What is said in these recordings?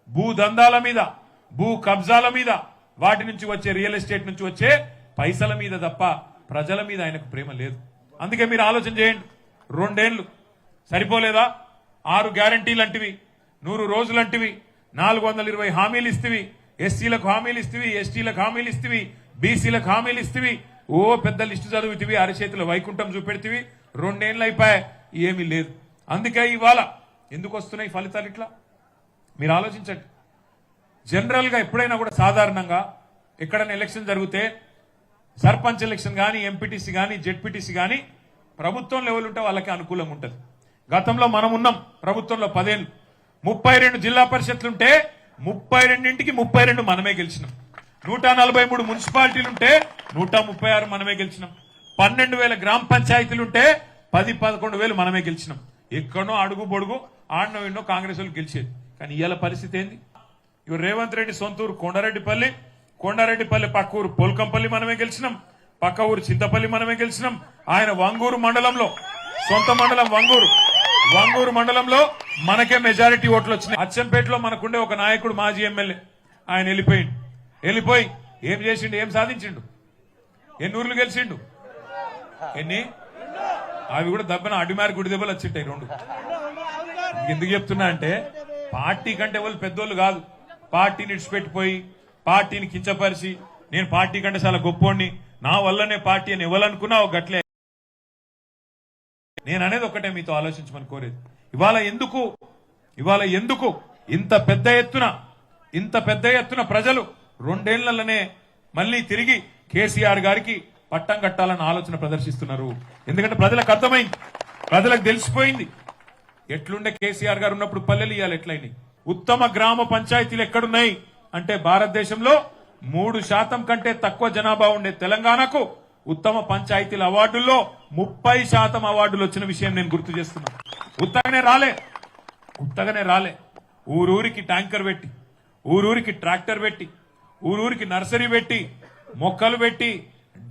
భూదందాల మీద, భూ కబ్జాల మీద, వాటి నుంచి వచ్చే రియల్ ఎస్టేట్ నుంచి వచ్చే పైసల మీద తప్ప ప్రజల మీద ఆయనకు ప్రేమ లేదు. అందుకే మీరు ఆలోచన చేయండి. 2 ఏళ్లు సరిపోలేదా? 6 గ్యారంటీలు అంటివి, 100 రోజులంటివి, 420 హామీలు ఇస్తేవి, ఎస్సీలకు హామీలు ఇస్తేవి, ఎస్టీలకు హామీలు ఇస్తేవి, బీసీలకు హామీలు ఇస్తేవి, ఓ పెద్ద లిస్టు చదువుతివి, అరచేతిలో వైకుంఠం చూపెడితివి. 2 ఏళ్ళు అయిపోయాయి, ఏమీ లేదు. అందుకే ఇవాళ ఎందుకు వస్తున్నాయి ఫలితాలు ఇట్లా మీరు ఆలోచించండి. జనరల్ గా ఎప్పుడైనా కూడా సాధారణంగా ఎక్కడైనా ఎలక్షన్ జరిగితే సర్పంచ్ ఎలక్షన్ కానీ, ఎంపీటీసీ కానీ, జెడ్పీటీసీ కానీ ప్రభుత్వం లెవెల్ ఉంటే వాళ్ళకి అనుకూలంగా ఉంటుంది. గతంలో మనం ఉన్నాం ప్రభుత్వంలో 10 ఏళ్ళు, 32 జిల్లా పరిషత్లుంటే 32ంటికి 32 మనమే గెలిచినాం. 143 మున్సిపాలిటీలుంటే 136 మనమే గెలిచినాం. 12,000 గ్రామ పంచాయతీలుంటే 10-11,000 మనమే గెలిచినాం. ఎక్కడో అడుగు బొడుగు ఆడనో ఎన్నో కాంగ్రెస్ వాళ్ళు గెలిచేది. కానీ ఇవాళ పరిస్థితి ఏంది? ఇవి రేవంత్ రెడ్డి సొంతూరు కొండారెడ్డిపల్లి పక్క ఊరు పోల్కంపల్లి మనమే గెలిచినాం, పక్క ఊరు చింతపల్లి మనమే గెలిచినాం. ఆయన వంగూరు మండలంలో, సొంత మండలం వంగూరు మండలంలో మనకే మెజారిటీ ఓట్లు వచ్చినాయి. అచ్చంపేటలో మనకుండే ఒక నాయకుడు, మాజీ ఎమ్మెల్యే, ఆయన వెళ్ళిపోయి ఏం చేసిండు, ఏం సాధించిండు? ఎన్ని ఊర్లు గెలిచిండు? ఎన్ని? అవి కూడా దెబ్బన అడిమారి గుడి దెబ్బలు వచ్చింటాయి 2. ఎందుకు చెప్తున్నా అంటే పార్టీ కంటే వాళ్ళు పెద్దోళ్ళు కాదు. పార్టీని ఇడిచిపెట్టిపోయి పార్టీని కించపరిచి నేను పార్టీ కంటే చాలా గొప్పోడిని, నా వల్లనే పార్టీ అని ఇవ్వాలనుకున్నా ఒక గట్లే. నేను అనేది ఒకటే మీతో ఆలోచించమని కోరేది. ఇవాళ ఎందుకు ఇంత పెద్ద ఎత్తున ప్రజలు 2 ఏళ్లలోనే మళ్ళీ తిరిగి కేసీఆర్ గారికి పట్టం కట్టాలని ఆలోచన ప్రదర్శిస్తున్నారు? ఎందుకంటే ప్రజలకు అర్థమైంది, ప్రజలకు తెలిసిపోయింది ఎట్లుండే కేసీఆర్ గారు ఉన్నప్పుడు పల్లెలు ఇవ్వాలి ఎట్లయినాయి. ఉత్తమ గ్రామ పంచాయతీలు ఎక్కడున్నాయి అంటే భారతదేశంలో 3% కంటే తక్కువ జనాభా ఉండే తెలంగాణకు ఉత్తమ పంచాయతీల అవార్డుల్లో 30% అవార్డులు వచ్చిన విషయం నేను గుర్తు చేస్తున్నాను. ఉత్తగానే రాలే. ఊరూరికి ట్యాంకర్ పెట్టి, ఊరూరికి ట్రాక్టర్ పెట్టి, ఊరూరికి నర్సరీ పెట్టి, మొక్కలు పెట్టి,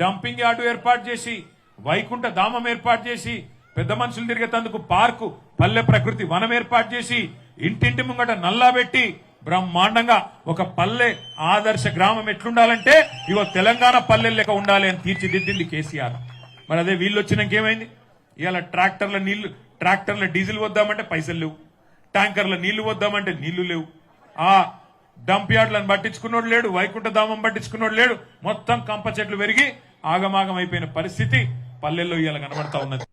డంపింగ్ యార్డు ఏర్పాటు చేసి, వైకుంఠ ధామం ఏర్పాటు చేసి, పెద్ద మనుషులు తిరిగేందుకు పార్కు, పల్లె ప్రకృతి వనం ఏర్పాటు చేసి, ఇంటింటి ముంగట నల్లా పెట్టి బ్రహ్మాండంగా ఒక పల్లె ఆదర్శ గ్రామం ఎట్లుండాలంటే ఇగో తెలంగాణ పల్లె లెక్క ఉండాలి అని తీర్చిదిద్దింది కేసీఆర్. మరి అదే వీళ్ళు వచ్చినాక ఏమైంది? ఇవాళ ట్రాక్టర్ల డీజిల్ వద్దామంటే పైసలు లేవు, ట్యాంకర్ల నీళ్లు వద్దామంటే నీళ్లు లేవు, ఆ డంప్ యార్డులను పట్టించుకున్నోడు లేడు, వైకుంఠ ధామం పట్టించుకున్నోడు లేడు. మొత్తం కంప చెట్లు పెరిగి ఆగమాగం అయిపోయిన పరిస్థితి పల్లెల్లో ఇవాళ కనబడతా ఉన్నది.